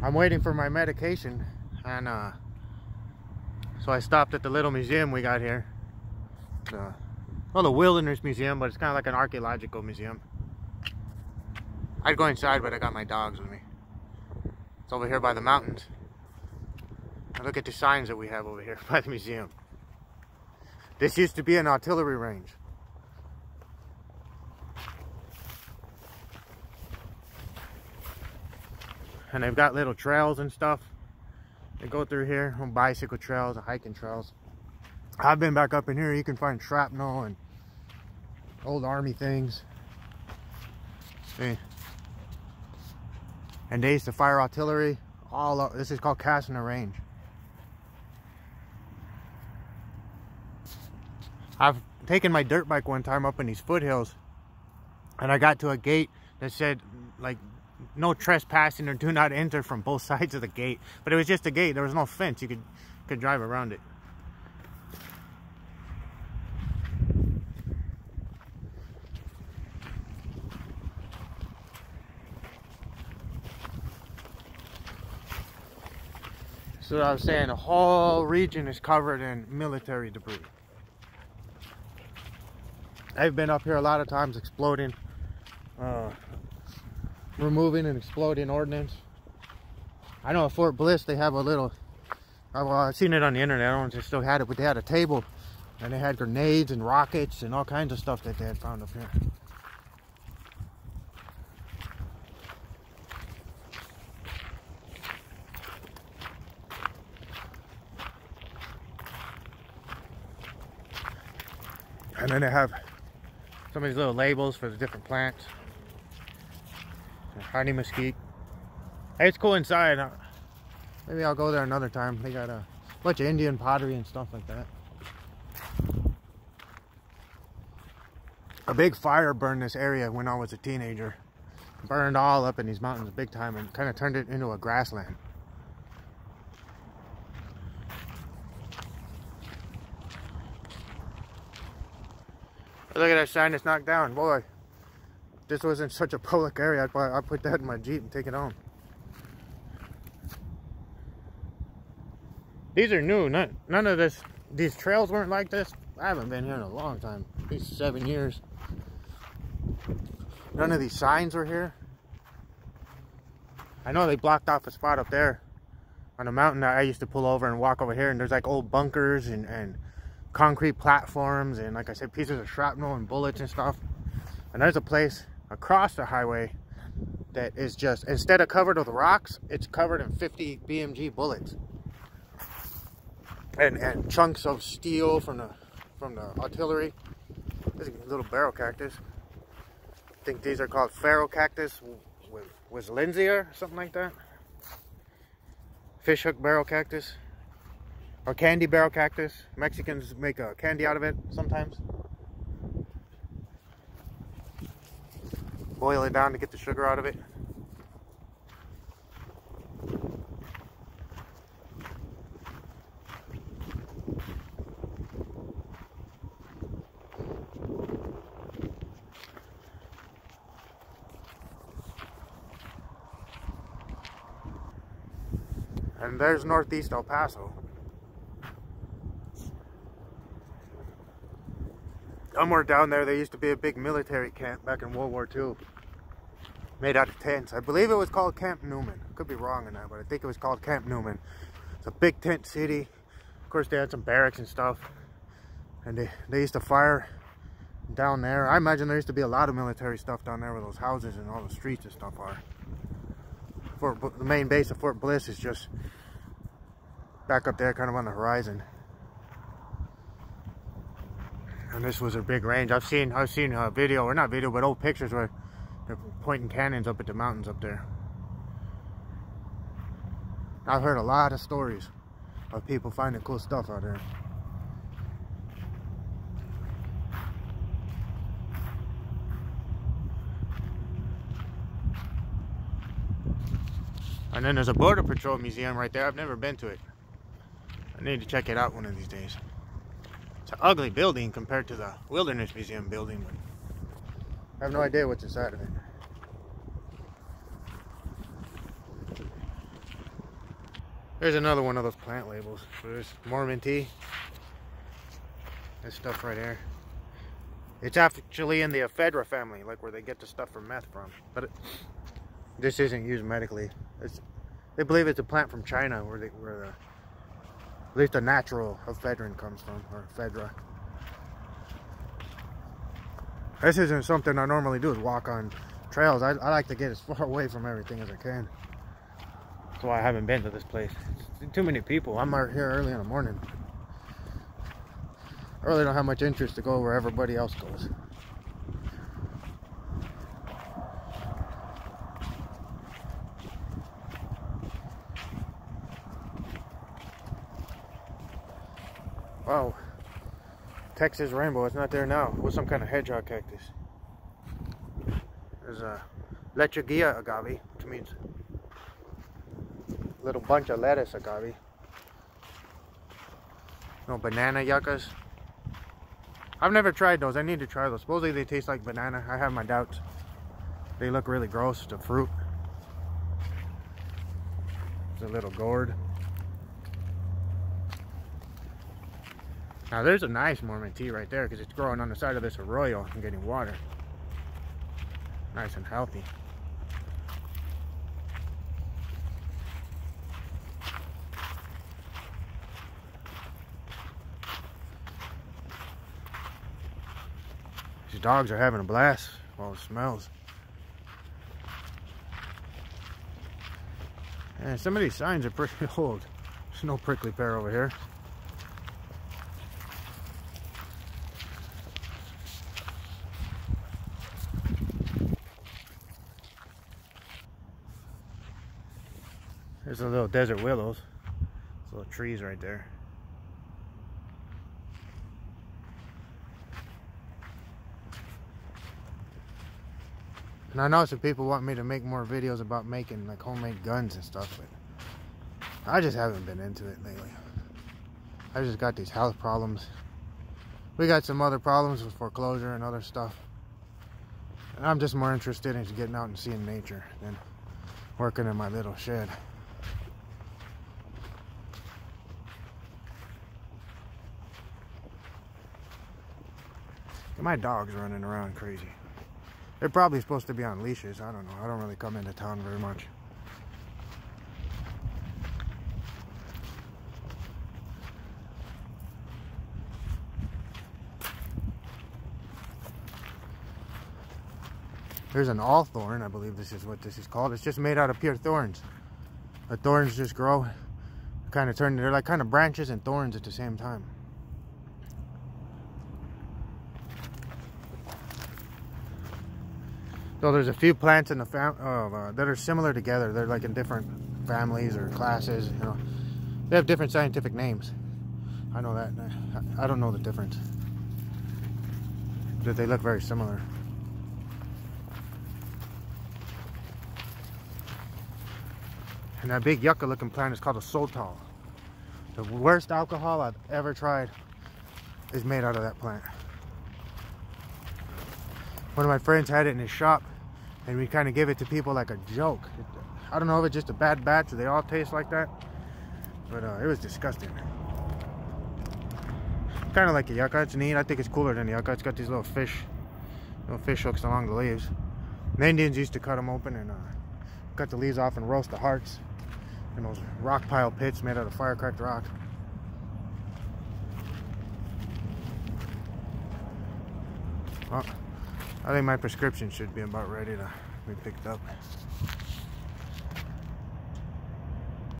I'm waiting for my medication, and so I stopped at the little museum we got here. Well, the Wilderness Museum, but it's kind of like an archaeological museum. I'd go inside, but I got my dogs with me. It's over here by the mountains. And look at the signs that we have over here by the museum. This used to be an artillery range. And they've got little trails and stuff that go through here, on bicycle trails and hiking trails. I've been back up in here. You can find shrapnel and old army things. See? And they used to fire artillery all up. This is called casting a range. I've taken my dirt bike one time up in these foothills, and I got to a gate that said like no trespassing or do not enter from both sides of the gate. But it was just a gate. There was no fence. You could drive around it. So I was saying, the whole region is covered in military debris. I've been up here a lot of times exploding, removing and exploding ordnance. I know at Fort Bliss they have a little, well, I've seen it on the internet, I don't know if they still had it, but they had a table and they had grenades and rockets and all kinds of stuff that they had found up here. And then they have some of these little labels for the different plants. Honey mesquite. Hey, it's cool inside. Maybe I'll go there another time. They got a bunch of Indian pottery and stuff like that. A big fire burned this area when I was a teenager. Burned all up in these mountains big time and kind of turned it into a grassland. Look at that sign that's knocked down. Boy, if this wasn't such a public area, I'd put that in my Jeep and take it home. These are new. None of these trails weren't like this. I haven't been here in a long time. At least 7 years. None of these signs were here. I know they blocked off a spot up there on a mountain that I used to pull over and walk over here, and there's like old bunkers and concrete platforms and, like I said, pieces of shrapnel and bullets and stuff. And there's a place across the highway that is just, instead of covered with rocks, it's covered in 50 BMG bullets and chunks of steel from the artillery. There's a little barrel cactus. I think these are called Pharaoh cactus with Lindsay or something like that. Fish hook barrel cactus. Or candy barrel cactus. Mexicans make a candy out of it sometimes. Boil it down to get the sugar out of it. And there's northeast El Paso. Somewhere down there, there used to be a big military camp back in World War II. Made out of tents. I believe it was called Camp Newman. Could be wrong on that, but I think it was called Camp Newman. It's a big tent city. Of course, they had some barracks and stuff. And they used to fire down there. I imagine there used to be a lot of military stuff down there where those houses and all the streets and stuff are. The main base of Fort Bliss is just back up there, kind of on the horizon. And this was a big range. I've seen a video, or not video, but old pictures where they're pointing cannons up at the mountains up there. I've heard a lot of stories of people finding cool stuff out there. And then there's a Border Patrol museum right there. I've never been to it. I need to check it out one of these days. It's an ugly building compared to the Wilderness Museum building, but I have no idea what's inside of it. There's another one of those plant labels. So there's Mormon tea. This stuff right here. It's actually in the ephedra family, like where they get the stuff for meth from. But this isn't used medically. They believe it's a plant from China where at least the natural ephedrine comes from, or ephedra. This isn't something I normally do, is walk on trails. I like to get as far away from everything as I can. That's why I haven't been to this place. It's too many people. I'm out here early in the morning. I really don't have much interest to go where everybody else goes. Wow. Texas rainbow, it's not there now. It was some kind of hedgehog cactus. There's a lechugia agave, which means a little bunch of lettuce agave. No banana yuccas. I've never tried those. I need to try those. Supposedly they taste like banana. I have my doubts. They look really gross, the fruit. It's a little gourd. Now there's a nice Mormon tea right there because it's growing on the side of this arroyo and getting water. Nice and healthy. These dogs are having a blast. All the smells. And some of these signs are pretty old. There's no prickly pear over here. There's the little desert willows. Those little trees right there. And I know some people want me to make more videos about making like homemade guns and stuff, but I just haven't been into it lately. I just got these health problems. We got some other problems with foreclosure and other stuff. And I'm just more interested in getting out and seeing nature than working in my little shed. My dog's running around crazy. They're probably supposed to be on leashes. I don't know. I don't really come into town very much. There's an all-thorn. I believe this is what this is called. It's just made out of pure thorns. The thorns just grow, kind of turn. They're like kind of branches and thorns at the same time. So there's a few plants in the that are similar together. They're like in different families or classes. You know, they have different scientific names. I know that. I don't know the difference, but they look very similar. And that big yucca-looking plant is called a sultal. The worst alcohol I've ever tried is made out of that plant. One of my friends had it in his shop, and we kind of give it to people like a joke. I don't know if it's just a bad batch or they all taste like that, but it was disgusting. Kind of like a yucca. It's neat. I think it's cooler than the yucca. It's got these little fish hooks along the leaves. The Indians used to cut them open and cut the leaves off and roast the hearts in those rock pile pits made out of fire-cracked rock. Well, I think my prescription should be about ready to be picked up.